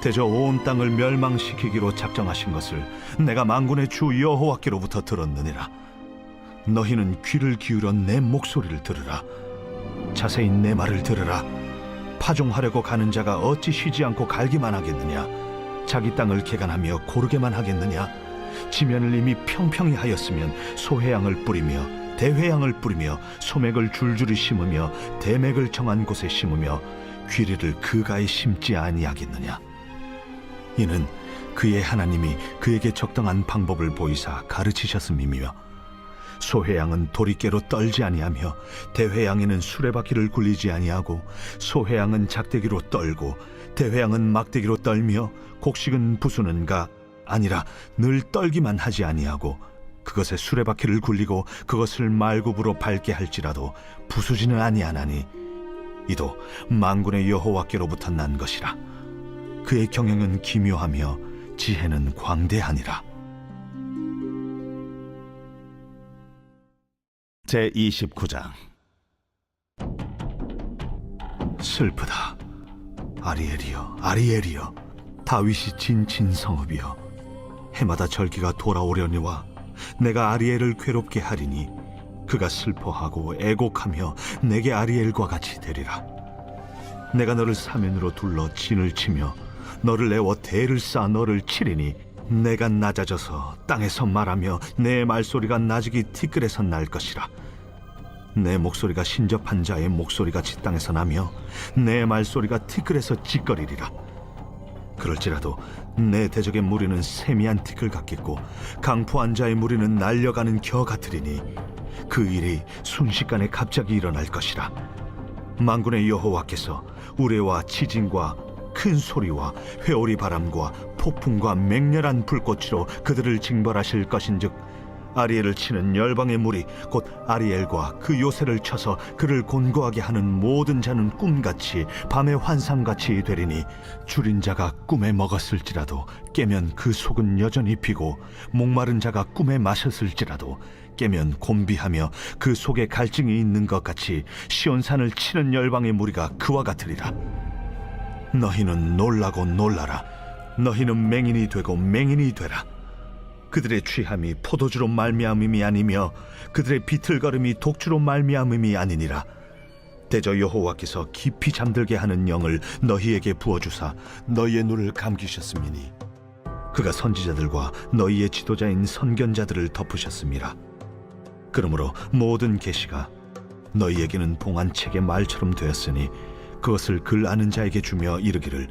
B: 대저 온 땅을 멸망시키기로 작정하신 것을 내가 만군의 주 여호와께로부터 들었느니라. 너희는 귀를 기울여 내 목소리를 들으라. 자세히 내 말을 들으라. 파종하려고 가는 자가 어찌 쉬지 않고 갈기만 하겠느냐? 자기 땅을 개간하며 고르게만 하겠느냐? 지면을 이미 평평히 하였으면 소회양을 뿌리며 대회양을 뿌리며 소맥을 줄줄이 심으며 대맥을 정한 곳에 심으며 귀리를 그가에 심지 아니하겠느냐? 이는 그의 하나님이 그에게 적당한 방법을 보이사 가르치셨음이며 소회양은 도리깨로 떨지 아니하며 대회양에는 수레바퀴를 굴리지 아니하고 소회양은 작대기로 떨고 대회양은 막대기로 떨며 곡식은 부수는가 아니라 늘 떨기만 하지 아니하고 그것에 수레바퀴를 굴리고 그것을 말굽으로 밟게 할지라도 부수지는 아니하나니 이도 만군의 여호와께로부터 난 것이라. 그의 경영은 기묘하며 지혜는 광대하니라.
A: 제29장.
B: 슬프다. 아리엘이여, 아리엘이여, 다윗이 진친 성읍이여, 해마다 절기가 돌아오려니와 내가 아리엘을 괴롭게 하리니 그가 슬퍼하고 애곡하며 내게 아리엘과 같이 되리라. 내가 너를 사면으로 둘러 진을 치며 너를 내어 대를 쌓아 너를 치리니 내가 낮아져서 땅에서 말하며 내 말소리가 나직이 티끌에서 날 것이라. 내 목소리가 신접한 자의 목소리같이 땅에서 나며 내 말소리가 티끌에서 찌꺼리리라. 그럴지라도 내 대적의 무리는 세미한 티끌 같겠고 강포한 자의 무리는 날려가는 겨 같으리니 그 일이 순식간에 갑자기 일어날 것이라. 만군의 여호와께서 우레와 지진과 큰 소리와 회오리 바람과 폭풍과 맹렬한 불꽃으로 그들을 징벌하실 것인즉 아리엘을 치는 열방의 무리 곧 아리엘과 그 요새를 쳐서 그를 곤고하게 하는 모든 자는 꿈같이 밤의 환상같이 되리니 줄인 자가 꿈에 먹었을지라도 깨면 그 속은 여전히 비고 목마른 자가 꿈에 마셨을지라도 깨면 곤비하며 그 속에 갈증이 있는 것 같이 시온산을 치는 열방의 무리가 그와 같으리라. 너희는 놀라고 놀라라. 너희는 맹인이 되고 맹인이 되라. 그들의 취함이 포도주로 말미암음이 아니며 그들의 비틀거림이 독주로 말미암음이 아니니라. 대저 여호와께서 깊이 잠들게 하는 영을 너희에게 부어주사 너희의 눈을 감기셨음이니 그가 선지자들과 너희의 지도자인 선견자들을 덮으셨음이라. 그러므로 모든 계시가 너희에게는 봉한 책의 말처럼 되었으니 그것을 글 아는 자에게 주며 이르기를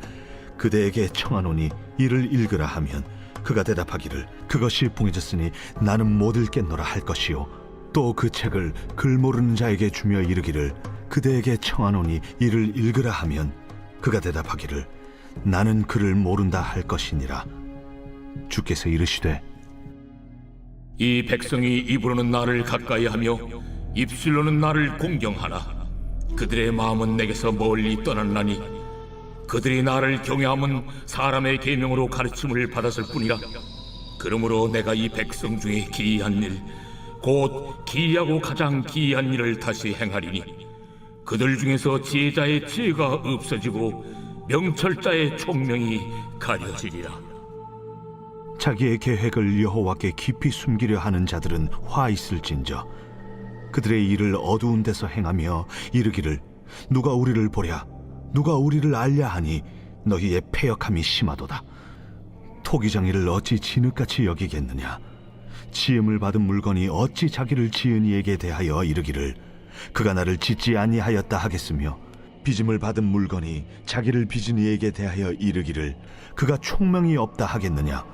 B: 그대에게 청하노니 이를 읽으라 하면 그가 대답하기를 그것이 봉해졌으니 나는 못 읽겠노라 할 것이요 또 그 책을 글 모르는 자에게 주며 이르기를 그대에게 청하노니 이를 읽으라 하면 그가 대답하기를 나는 글을 모른다 할 것이니라. 주께서 이르시되
C: 이 백성이 입으로는 나를 가까이하며 입술로는 나를 공경하나 그들의 마음은 내게서 멀리 떠났나니 그들이 나를 경외함은 사람의 계명으로 가르침을 받았을 뿐이라. 그러므로 내가 이 백성 중에 기이한 일, 곧 기이하고 가장 기이한 일을 다시 행하리니 그들 중에서 지혜자의 지혜가 없어지고 명철자의 총명이 가려지리라.
B: 자기의 계획을 여호와께 깊이 숨기려 하는 자들은 화 있을진저 그들의 일을 어두운 데서 행하며 이르기를 누가 우리를 보랴 누가 우리를 알랴 하니 너희의 패역함이 심하도다. 토기장이를 어찌 진흙같이 여기겠느냐. 지음을 받은 물건이 어찌 자기를 지은 이에게 대하여 이르기를 그가 나를 짓지 아니하였다 하겠으며 빚음을 받은 물건이 자기를 빚은 이에게 대하여 이르기를 그가 총명이 없다 하겠느냐.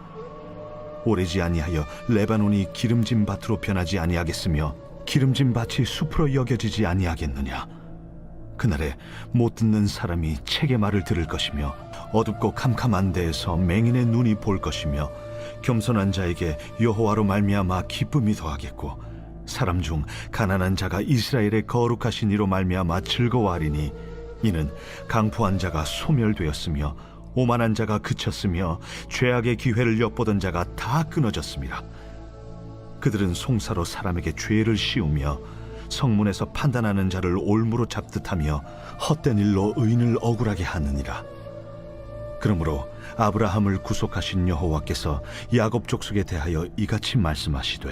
B: 오래지 아니하여 레바논이 기름진 밭으로 변하지 아니하겠으며 기름진 밭이 숲으로 여겨지지 아니하겠느냐. 그날에 못 듣는 사람이 책의 말을 들을 것이며 어둡고 캄캄한 데에서 맹인의 눈이 볼 것이며 겸손한 자에게 여호와로 말미암아 기쁨이 더하겠고 사람 중 가난한 자가 이스라엘의 거룩하신 이로 말미암아 즐거워하리니 이는 강포한 자가 소멸되었으며 오만한 자가 그쳤으며 죄악의 기회를 엿보던 자가 다 끊어졌습니다. 그들은 송사로 사람에게 죄를 씌우며 성문에서 판단하는 자를 올무로 잡듯하며 헛된 일로 의인을 억울하게 하느니라. 그러므로 아브라함을 구속하신 여호와께서 야곱 족속에 대하여 이같이 말씀하시되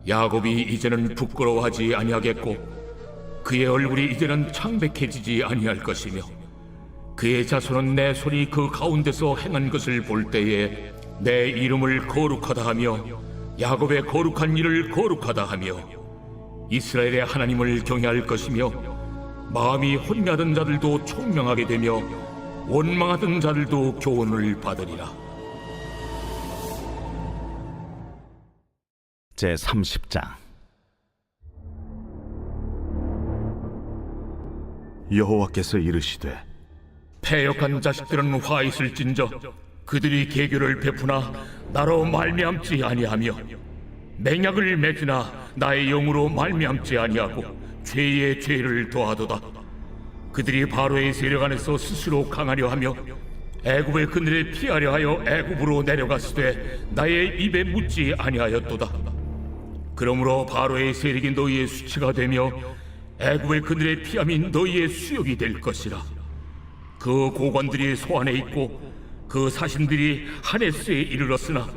C: 야곱이 이제는 부끄러워하지 아니하겠고 그의 얼굴이 이제는 창백해지지 아니할 것이며 그의 자손은 내 손이 그 가운데서 행한 것을 볼 때에 내 이름을 거룩하다 하며 야곱의 거룩한 일을 거룩하다 하며 이스라엘의 하나님을 경외할 것이며 마음이 혼미하던 자들도 총명하게 되며 원망하던 자들도 교훈을 받으리라.
A: 제30장.
B: 여호와께서 이르시되
C: 패역한 자식들은 화 있을진저 그들이 계교를 베푸나 나로 말미암지 아니하며 맹약을 맺으나 나의 영으로 말미암지 아니하고 죄의 죄를 더하도다. 그들이 바로의 세력 안에서 스스로 강하려 하며 애굽의 그늘에 피하려 하여 애굽으로 내려갔으되 나의 입에 묻지 아니하였도다. 그러므로 바로의 세력이 너희의 수치가 되며 애굽의 그늘에 피함이 너희의 수욕이 될 것이라. 그 고관들이 소안에 있고 그 사신들이 하네스에 이르렀으나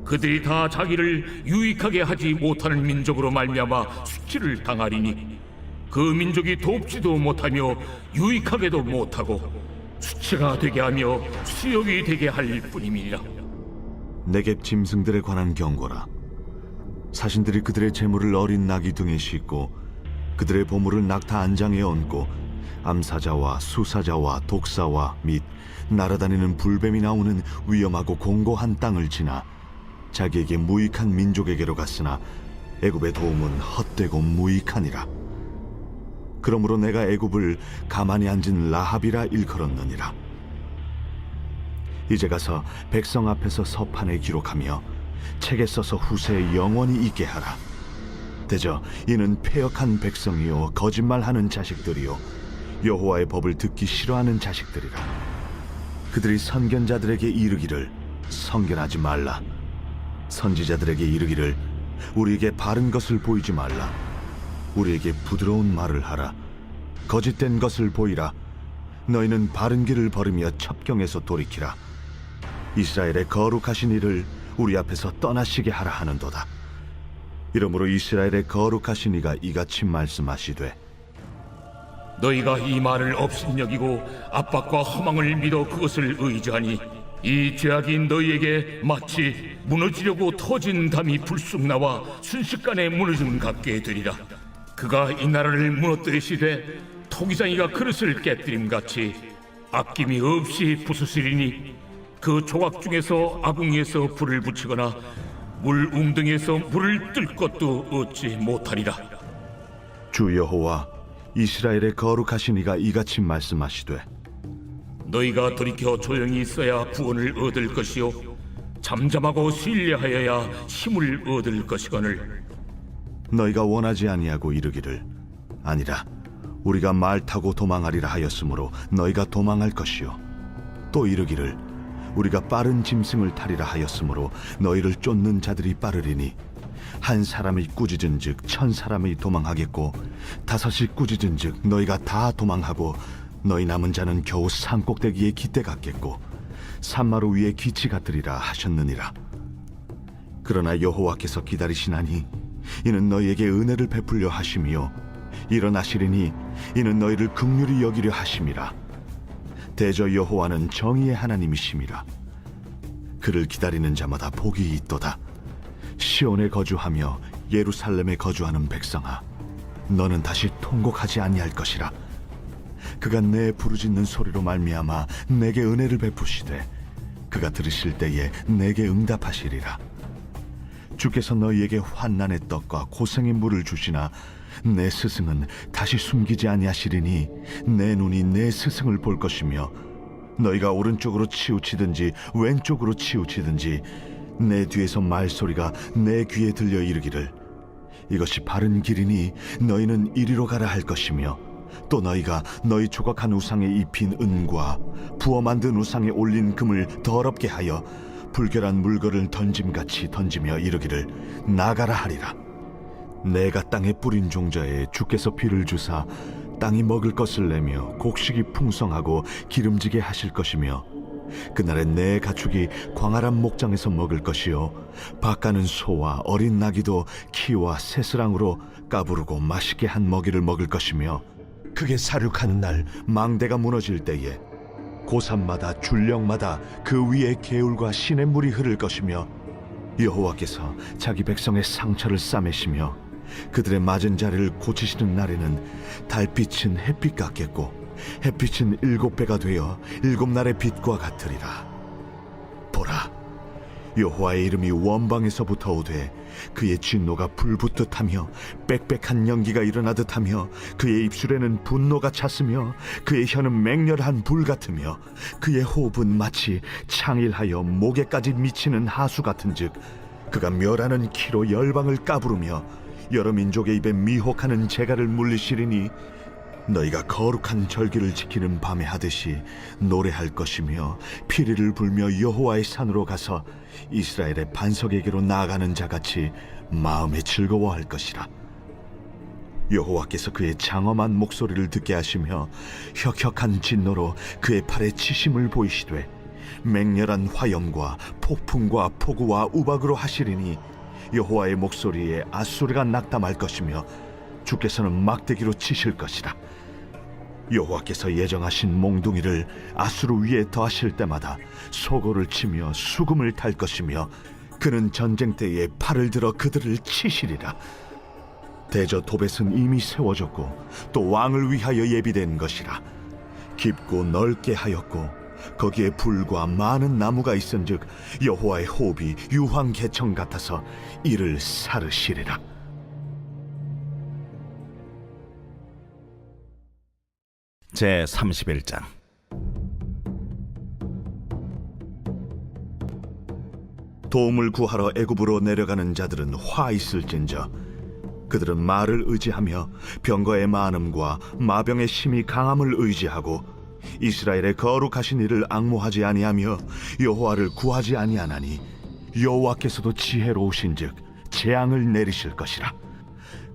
C: 그들이 다 자기를 유익하게 하지 못하는 민족으로 말미암아 수치를 당하리니 그 민족이 돕지도 못하며 유익하게도 못하고 수치가 되게 하며 수욕이 되게 할 뿐임이니라.
B: 네겝 짐승들에 관한 경고라. 사신들이 그들의 재물을 어린 나귀 등에 싣고 그들의 보물을 낙타 안장에 얹고 암사자와 수사자와 독사와 및 날아다니는 불뱀이 나오는 위험하고 공고한 땅을 지나 자기에게 무익한 민족에게로 갔으나 애굽의 도움은 헛되고 무익하니라. 그러므로 내가 애굽을 가만히 앉은 라합이라 일컬었느니라. 이제 가서 백성 앞에서 서판에 기록하며 책에 써서 후세에 영원히 있게 하라. 대저 이는 패역한 백성이요 거짓말하는 자식들이요 여호와의 법을 듣기 싫어하는 자식들이라. 그들이 선견자들에게 이르기를 선견하지 말라. 선지자들에게 이르기를 우리에게 바른 것을 보이지 말라. 우리에게 부드러운 말을 하라. 거짓된 것을 보이라. 너희는 바른 길을 걸으며 첩경에서 돌이키라. 이스라엘의 거룩하신 이를 우리 앞에서 떠나시게 하라 하는도다. 이러므로 이스라엘의 거룩하신 이가 이같이 말씀하시되
C: 너희가 이 말을 업신여기고 압박과 허망을 믿어 그것을 의지하니 이 죄악이 너희에게 마치 무너지려고 터진 담이 불쑥 나와 순식간에 무너짐 같게 되리라. 그가 이 나라를 무너뜨리시되 토기장이가 그릇을 깨뜨림같이 아낌이 없이 부수시리니 그 조각 중에서 아궁이에서 불을 붙이거나 물 웅덩이에서 물을 뜰 것도 얻지 못하리라.
B: 주 여호와 이스라엘의 거룩하신 이가 이같이 말씀하시되
C: 너희가 돌이켜 조용히 있어야 구원을 얻을 것이요 잠잠하고 신뢰하여야 힘을 얻을 것이거늘
B: 너희가 원하지 아니하고 이르기를 아니라 우리가 말 타고 도망하리라 하였으므로 너희가 도망할 것이요 또 이르기를 우리가 빠른 짐승을 타리라 하였으므로 너희를 쫓는 자들이 빠르리니 한 사람이 꾸짖은즉 1000사람이 도망하겠고 5이 꾸짖은즉 너희가 다 도망하고 너희 남은 자는 겨우 산꼭대기에 깃대 같겠고 산마루 위에 기치 같으리라 하셨느니라. 그러나 여호와께서 기다리시나니 이는 너희에게 은혜를 베풀려 하심이요 일어나시리니 이는 너희를 긍휼히 여기려 하심이라. 대저 여호와는 정의의 하나님이심이라. 그를 기다리는 자마다 복이 있도다. 시온에 거주하며 예루살렘에 거주하는 백성아, 너는 다시 통곡하지 아니할 것이라. 그가 내 부르짖는 소리로 말미암아 내게 은혜를 베푸시되 그가 들으실 때에 내게 응답하시리라. 주께서 너희에게 환난의 떡과 고생의 물을 주시나 내 스승은 다시 숨기지 아니하시리니 내 눈이 내 스승을 볼 것이며 너희가 오른쪽으로 치우치든지 왼쪽으로 치우치든지 내 뒤에서 말소리가 내 귀에 들려 이르기를 이것이 바른 길이니 너희는 이리로 가라 할 것이며 또 너희가 너희 조각한 우상에 입힌 은과 부어 만든 우상에 올린 금을 더럽게 하여 불결한 물건을 던짐같이 던지며 이르기를 나가라 하리라. 내가 땅에 뿌린 종자에 주께서 비를 주사 땅이 먹을 것을 내며 곡식이 풍성하고 기름지게 하실 것이며 그날에 내 가축이 광활한 목장에서 먹을 것이요 밭가는 소와 어린 나귀도 키와 새스랑으로 까부르고 맛있게 한 먹이를 먹을 것이며 그게 사륙하는 날 망대가 무너질 때에 고산마다 줄령마다 그 위에 개울과 시냇물이 흐를 것이며 여호와께서 자기 백성의 상처를 싸매시며 그들의 맞은 자리를 고치시는 날에는 달빛은 햇빛 같겠고 햇빛은 7배가 되어 7날의 빛과 같으리라. 보라, 여호와의 이름이 원방에서부터 오되 그의 진노가 불붙듯 하며 빽빽한 연기가 일어나듯 하며 그의 입술에는 분노가 찼으며 그의 혀는 맹렬한 불 같으며 그의 호흡은 마치 창일하여 목에까지 미치는 하수 같은즉 그가 멸하는 키로 열방을 까부르며 여러 민족의 입에 미혹하는 재갈을 물리시리니 너희가 거룩한 절기를 지키는 밤에 하듯이 노래할 것이며 피리를 불며 여호와의 산으로 가서 이스라엘의 반석에게로 나아가는 자같이 마음에 즐거워할 것이라. 여호와께서 그의 장엄한 목소리를 듣게 하시며 혁혁한 진노로 그의 팔에 치심을 보이시되 맹렬한 화염과 폭풍과 폭우와 우박으로 하시리니 여호와의 목소리에 앗소리가 낙담할 것이며 주께서는 막대기로 치실 것이라. 여호와께서 예정하신 몽둥이를 아수르 위에 더하실 때마다 소고를 치며 수금을 탈 것이며 그는 전쟁 때에 팔을 들어 그들을 치시리라. 대저 도벳은 이미 세워졌고 또 왕을 위하여 예비된 것이라. 깊고 넓게 하였고 거기에 불과 많은 나무가 있은즉 여호와의 호흡이 유황 개청 같아서 이를 사르시리라.
A: 제 31장.
B: 도움을 구하러 애굽으로 내려가는 자들은 화 있을진저 그들은 말을 의지하며 병거의 많음과 마병의 심히 강함을 의지하고 이스라엘의 거룩하신 이를 앙모하지 아니하며 여호와를 구하지 아니하나니 여호와께서도 지혜로우신즉 재앙을 내리실 것이라.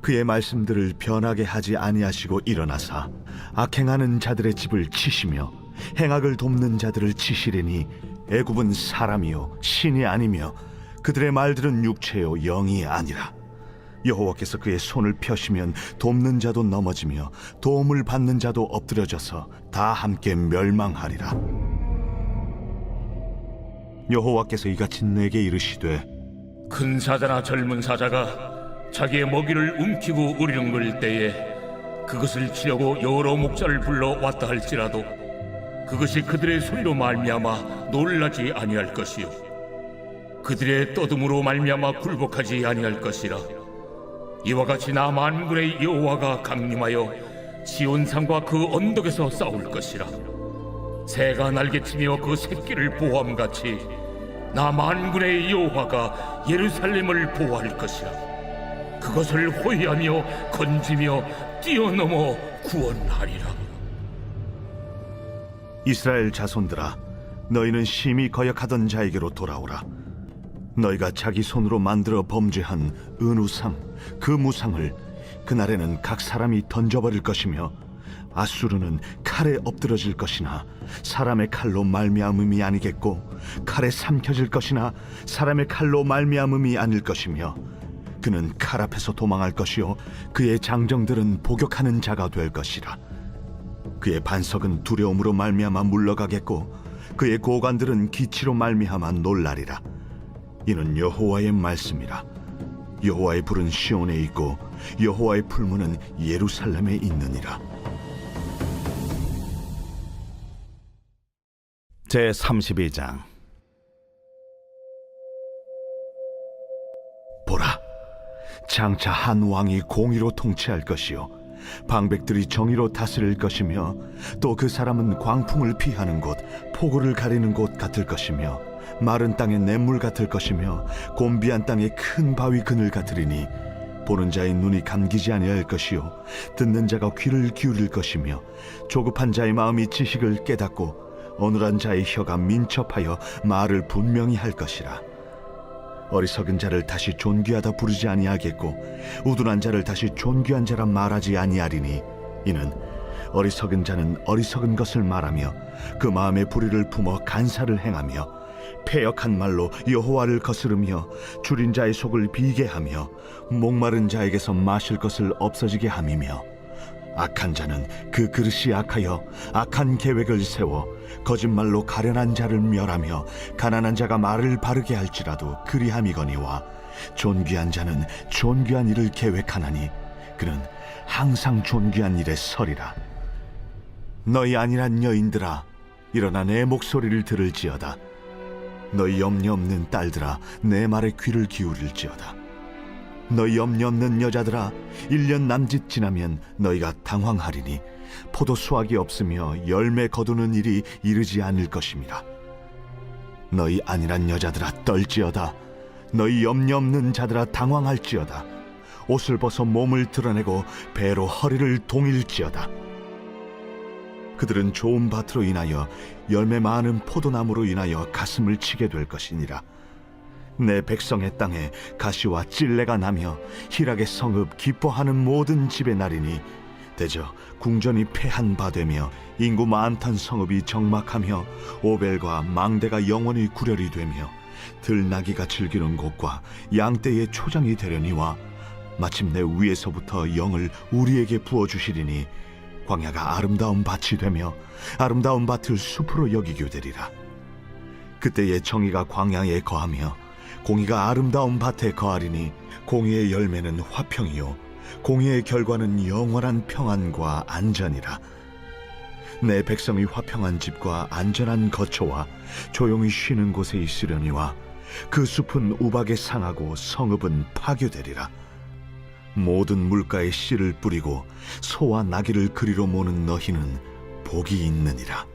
B: 그의 말씀들을 변하게 하지 아니하시고 일어나사 악행하는 자들의 집을 치시며 행악을 돕는 자들을 치시리니 애굽은 사람이요 신이 아니며 그들의 말들은 육체요 영이 아니라. 여호와께서 그의 손을 펴시면 돕는 자도 넘어지며 도움을 받는 자도 엎드려져서 다 함께 멸망하리라. 여호와께서 이같이 내게 이르시되
C: 큰 사자나 젊은 사자가 자기의 먹이를 움키고 우리렁거릴 때에 그것을 치려고 여러 목자를 불러 왔다 할지라도 그것이 그들의 소리로 말미암아 놀라지 아니할 것이요 그들의 떠듬으로 말미암아 굴복하지 아니할 것이라. 이와 같이 나 만군의 여호와가 강림하여 시온산과 그 언덕에서 싸울 것이라. 새가 날개치며 그 새끼를 보호함같이 나 만군의 여호와가 예루살렘을 보호할 것이라. 그것을 호위하며 건지며 뛰어넘어 구원하리라.
B: 이스라엘 자손들아 너희는 심히 거역하던 자에게로 돌아오라. 너희가 자기 손으로 만들어 범죄한 은우상 그 무상을 그날에는 각 사람이 던져버릴 것이며 아수르는 칼에 엎드러질 것이나 사람의 칼로 말미암음이 아니겠고 칼에 삼켜질 것이나 사람의 칼로 말미암음이 아닐 것이며 그는 칼 앞에서 도망할 것이요 그의 장정들은 복역하는 자가 될 것이라. 그의 반석은 두려움으로 말미암아 물러가겠고 그의 고관들은 기치로 말미암아 놀라리라. 이는 여호와의 말씀이라. 여호와의 불은 시온에 있고 여호와의 풀무는 예루살렘에 있느니라.
A: 제 32장.
B: 보라, 장차 한 왕이 공의로 통치할 것이요 방백들이 정의로 다스릴 것이며 또 그 사람은 광풍을 피하는 곳 폭우를 가리는 곳 같을 것이며 마른 땅의 냇물 같을 것이며 곤비한 땅의 큰 바위 그늘 같으리니 보는 자의 눈이 감기지 아니할 것이요 듣는 자가 귀를 기울일 것이며 조급한 자의 마음이 지식을 깨닫고 어눌한 자의 혀가 민첩하여 말을 분명히 할 것이라. 어리석은 자를 다시 존귀하다 부르지 아니하겠고 우둔한 자를 다시 존귀한 자라 말하지 아니하리니 이는 어리석은 자는 어리석은 것을 말하며 그 마음에 불의를 품어 간사를 행하며 패역한 말로 여호와를 거스르며 줄인 자의 속을 비게 하며 목마른 자에게서 마실 것을 없어지게 함이며 악한 자는 그 그릇이 악하여 악한 계획을 세워 거짓말로 가련한 자를 멸하며 가난한 자가 말을 바르게 할지라도 그리함이거니와 존귀한 자는 존귀한 일을 계획하나니 그는 항상 존귀한 일에 서리라. 너희 안일한 여인들아 일어나 내 목소리를 들을지어다. 너희 염려 없는 딸들아 내 말에 귀를 기울일지어다. 너희 염려 없는 여자들아 1년 남짓 지나면 너희가 당황하리니 포도 수확이 없으며 열매 거두는 일이 이르지 않을 것임이라. 너희 안일한 여자들아 떨지어다. 너희 염려 없는 자들아 당황할지어다. 옷을 벗어 몸을 드러내고 배로 허리를 동일지어다. 그들은 좋은 밭으로 인하여 열매 많은 포도나무로 인하여 가슴을 치게 될 것이니라. 내 백성의 땅에 가시와 찔레가 나며 희락의 성읍 기뻐하는 모든 집의 날이니 대저 궁전이 패한 바 되며 인구 많던 성읍이 정막하며 오벨과 망대가 영원히 구렬이 되며 들나귀가 즐기는 곳과 양떼의 초장이 되려니와 마침내 위에서부터 영을 우리에게 부어주시리니 광야가 아름다운 밭이 되며 아름다운 밭을 숲으로 여기게 되리라. 그때의 정의가 광야에 거하며 공의가 아름다운 밭에 거하리니 공의의 열매는 화평이요 공의의 결과는 영원한 평안과 안전이라. 내 백성이 화평한 집과 안전한 거처와 조용히 쉬는 곳에 있으려니와 그 숲은 우박에 상하고 성읍은 파괴되리라. 모든 물가에 씨를 뿌리고 소와 나귀를 그리로 모는 너희는 복이 있느니라.